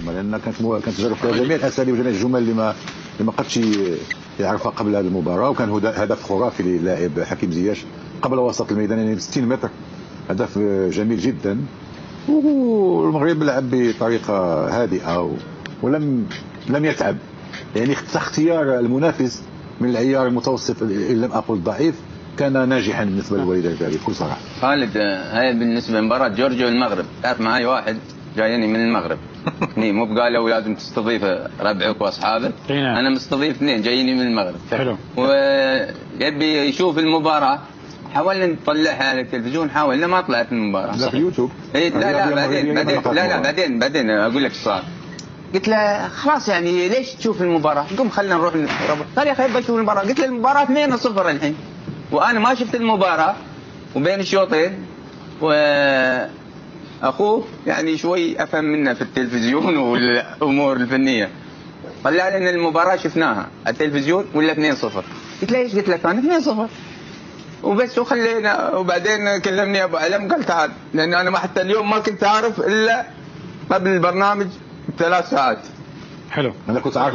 عظيمه، لان كانت تجرب فيها جميع الاساليب وجميع الجمل اللي ما قدش يعرفها قبل هذه المباراه، وكان هدف خرافي للاعب حكيم زياش قبل وسط الميدان، يعني ب 60 متر، هدف جميل جدا. والمغرب لعب بطريقه هادئه ولم يتعب، يعني اختيار المنافس من العيار المتوسط ان لم اقل ضعيف كان ناجحا بالنسبه للوليد الركابي بكل صراحه. خالد، هاي بالنسبه لمباراه جورجيا والمغرب، تعرف معي واحد جايني من المغرب مو بقالوا لازم تستضيف ربعك واصحابك، انا مستضيف اثنين جاييني من المغرب. حلو. ويبي يشوف المباراه، حاولنا نطلعها على التلفزيون، حاولنا ما طلعت المباراه. لا في اليوتيوب. بعدين اقول لك صار. قلت له خلاص يعني ليش تشوف المباراه؟ قم خلينا نروح قال يا اخي بشوف المباراه. قلت له المباراه 2-0 الحين، وانا ما شفت المباراه، وبين الشوطين واخوه يعني شوي افهم منه في التلفزيون والامور الفنيه، طلع لي ان المباراه شفناها التلفزيون ولا 2-0. قلت له ايش؟ قلت له كان 2-0 وبس وخلينا. وبعدين كلمني ابو علم قال تعال، لان انا حتى اليوم ما كنت اعرف الا قبل البرنامج ب3 ساعات. حلو. انا كنت عارف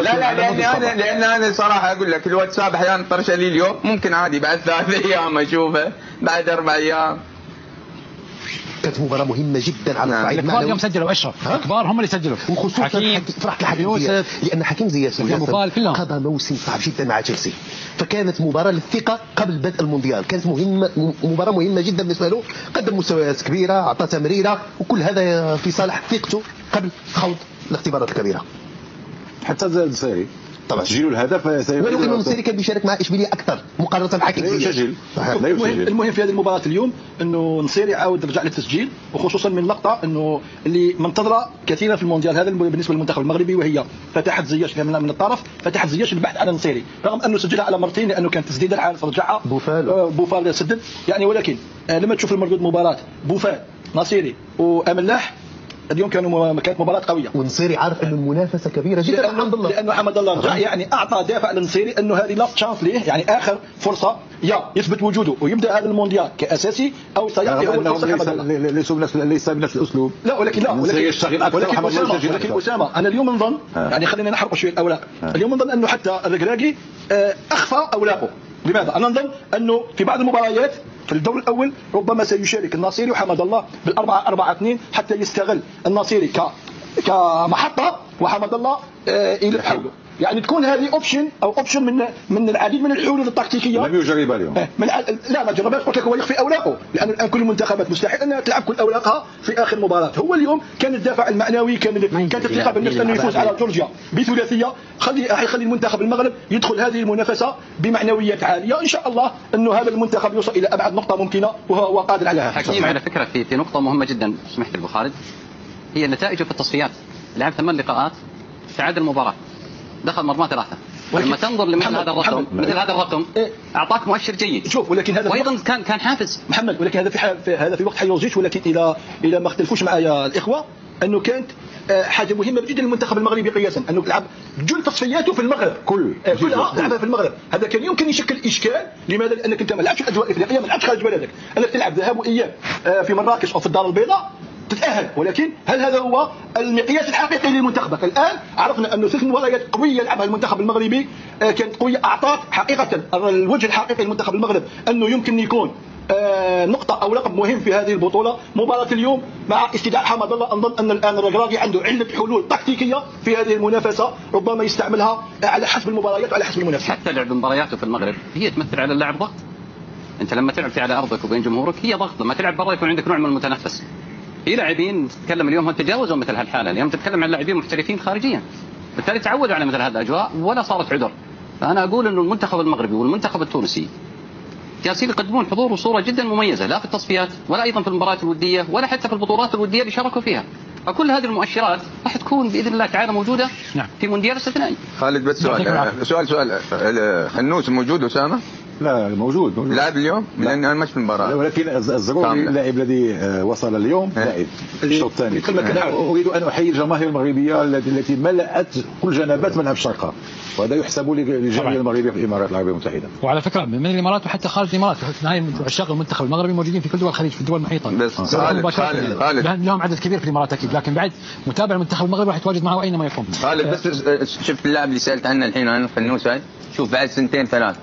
لا لان انا صراحه اقول لك الواتساب احيانا طرشه لي اليوم، ممكن عادي بعد 3 ايام اشوفه، بعد 4 ايام. كانت مباراة مهمة جدا على الصعيد المعنوي. الكبار سجلوا اشرف، الكبار هم اللي سجلوا، وخصوصا فرحت لحكيم زياش، لان حكيم زياش قضى موسم صعب جدا مع تشيلسي، فكانت مباراة للثقة قبل بدء المونديال، كانت مباراة مهمة جدا بالنسبة له، قدم مستويات كبيرة، اعطى تمريرة، وكل هذا في صالح ثقته قبل خوض الاختبارات الكبيرة. حتى النصيري طبعا تسجيل الهدف، ولو انه النصيري كان بيشارك مع اشبيليه اكثر مقارنه بحكيم زياش. المهم في هذه المباراه اليوم انه النصيري عاود رجع للتسجيل، وخصوصا من لقطه انه اللي منتظره كثيرا في المونديال هذا بالنسبه للمنتخب المغربي، وهي فتحت زياش من الطرف، فتحت زياش البحث على النصيري، رغم انه سجلها على مرتين لانه كانت تسديده العارف رجعها بوفال سدد يعني. ولكن لما تشوف المردود مباراه بوفال نصيري واملاح اليوم كانت مباراة قوية، والنصيري عارف انه المنافسة كبيرة جدا لأنه حمد الله رجع يعني أعطى دافع للنصيري انه هذه لاست شانس ليه، يعني آخر فرصة يا يثبت وجوده ويبدأ هذا المونديال كأساسي، أو سيعطي هو الفرصة. ليس بنفس الأسلوب. لا ولكن أسامة أنا اليوم نظن يعني خلينا نحرق شوية الأوراق. اليوم نظن أنه حتى الركراكي أخفى أوراقه. لماذا؟ أنا نظن أنه في بعض المباريات في الدور الأول ربما سيشارك الناصيري وحمد الله بال4-4-2 حتى يستغل الناصيري كمحطة وحمد الله إلى حوله، يعني تكون هذه اوبشن من العديد من الحلول التكتيكيه. لم يجربها اليوم. لا ما جربهاش، قلت لك هو يخفي اوراقه، لان الان كل المنتخبات مستحيل انها تلعب كل اوراقها في اخر مباراه. هو اليوم كان الدافع المعنوي، كانت الثقه بالنفس انه يفوز على جورجيا بثلاثيه، حيخلي المنتخب المغرب يدخل هذه المنافسه بمعنويات عاليه. ان شاء الله انه هذا المنتخب يوصل الى ابعد نقطه ممكنه وهو قادر عليها. حكيم على فكره في نقطه مهمه جدا سمحت لي ابو خالد، هي نتائجه في التصفيات. لعب 8 لقاءات، تعادل المباراه، دخل مرمى 3. ولما تنظر لمثل هذا الرقم اعطاك مؤشر جيد. شوف ولكن هذا وايضا كان حافز محمد، ولكن هذا في وقت حيوزيش، ولكن الى ما اختلفوش معايا الاخوه انه كانت حاجه مهمه جدا للمنتخب المغربي قياسا انه يلعب جل تصفياته في المغرب كلها لعبها في المغرب. هذا كان يمكن يشكل اشكال. لماذا؟ لانك انت ما لعبتش الاجواء الافريقيه، ما لعبتش خارج بلدك، انك تلعب ذهاب واياب في مراكش او في الدار البيضاء تتأهل. ولكن هل هذا هو المقياس الحقيقي للمنتخب؟ الآن عرفنا أنه 3 مباريات قوية لعبها المنتخب المغربي كانت قوية، أعطت حقيقة الوجه الحقيقي للمنتخب المغرب أنه يمكن يكون نقطة أو لقب مهم في هذه البطولة. مباراة اليوم مع استدعاء حمد الله أنظن أن الآن الركراكي عنده عدة حلول تكتيكية في هذه المنافسة ربما يستعملها على حسب المباريات وعلى حسب المنافسة. حتى لعب مبارياته في المغرب هي تمثل على اللاعب ضغط. أنت لما تلعب في على أرضك وبين جمهورك هي ضغط، لما تلعب برا يكون عندك نوع من المتنفس. في لاعبين تتكلم اليوم هم تجاوزوا مثل هالحاله، اليوم تتكلم عن لاعبين محترفين خارجيا، بالتالي تعودوا على مثل هذه الاجواء ولا صارت عذر. فانا اقول انه المنتخب المغربي والمنتخب التونسي جالسين يقدمون حضور وصوره جدا مميزه، لا في التصفيات ولا ايضا في المباريات الوديه ولا حتى في البطولات الوديه اللي شاركوا فيها. فكل هذه المؤشرات راح تكون باذن الله تعالى موجوده في مونديال استثنائي. خالد بس سؤال خنوس موجود اسامه؟ لا موجود لاعب اليوم لان انا مش في المباراه، ولكن الضروري اللاعب الذي وصل اليوم لاعب الشوط الثاني. اريد ان احيي الجماهير المغربيه التي ملأت كل جنبات ملعب الشرقه، وهذا يحسب للجماهير المغربيه في الامارات العربيه المتحده. وعلى فكره من الامارات وحتى خارج الامارات، في النهايه عشاق المنتخب المغربي موجودين في كل دول الخليج، في الدول المحيطه. بس خالد لهم عدد كبير في الامارات اكيد، لكن بعد متابع المنتخب المغربي راح يتواجد معه اينما يكون. خالد بس شفت اللاعب اللي سالت عنه الحين انا فنوس هاي، شوف بعد سنتين ثلاث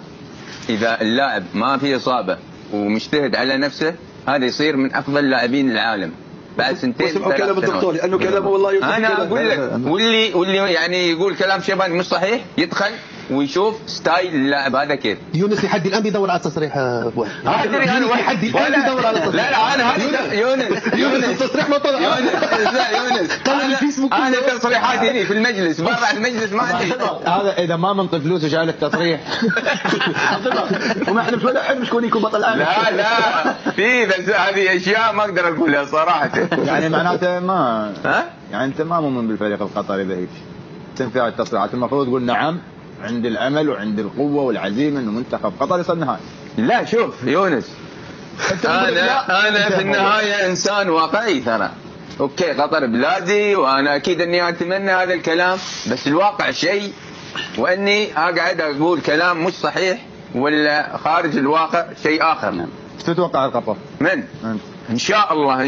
اذا اللاعب ما في اصابه ومجتهد على نفسه هذا يصير من افضل لاعبين العالم بعد سنتين ثلاث. كلام الدكتور لانه كلامه والله انا اقول لك، واللي يعني يقول كلام شيباني مش صحيح يدخل ويشوف ستايل اللاعب هذا كيف. يونس لحد الان بيدور على تصريح فؤاد. ادري انا لحد الان بيدور على تصريح. لا انا هذا يونس التصريح ما طلع. يونس انا تصريحاتي هنا في المجلس، برا المجلس ما عندي. هذا اذا ما منطي فلوس وجاي لك تصريح. وما احنا ولا حلم شكون يكون بطل العالم. لا في بس هذه اشياء ما اقدر اقولها صراحه. يعني معناته ما ها؟ يعني انت ما مؤمن بالفريق القطري ذا هيك تنفع التصريحات، المفروض تقول نعم عند الامل وعند القوه والعزيمه انه منتخب قطر يصل نهائي. لا شوف يونس، انا في النهايه انسان واقعي ترى. اوكي قطر بلادي وانا اكيد اني اتمنى هذا الكلام، بس الواقع شيء واني اقعد اقول كلام مش صحيح ولا خارج الواقع شيء اخر. ايش تتوقع القطر؟ من؟ ان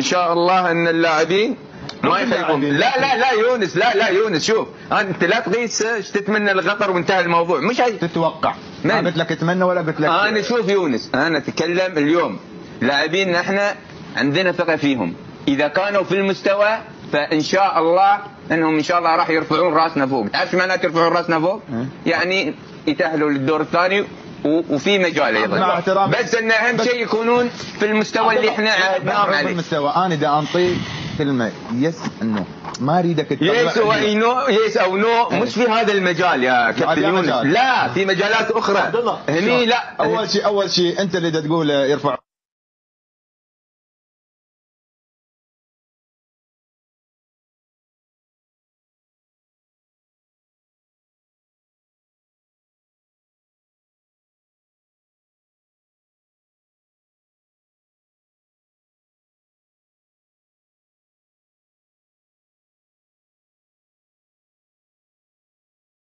شاء الله ان اللاعبين ما يخيبون. لا يونس، لا يونس شوف انت لا تقيس ايش تتمنى لقطر وانتهى الموضوع. مش تتوقع ما قلت لك اتمنى ولا قلت لك. انا شوف يونس، انا اتكلم اليوم لاعبين احنا عندنا ثقه فيهم، اذا كانوا في المستوى فان شاء الله انهم ان شاء الله راح يرفعون راسنا فوق. تعرف معناته يرفعون راسنا فوق؟ يعني يتاهلوا للدور الثاني وفي مجال ايضا، بس ان اهم شيء يكونون في المستوى اللي احنا عهدناهم عليه. المستوى انا اذا انطي كلمه يس انه ما اريدك يس او نو مش في هذا المجال يا كابتن يونس، لا في مجالات اخرى هني. لا اول شيء انت اللي تقول يرفع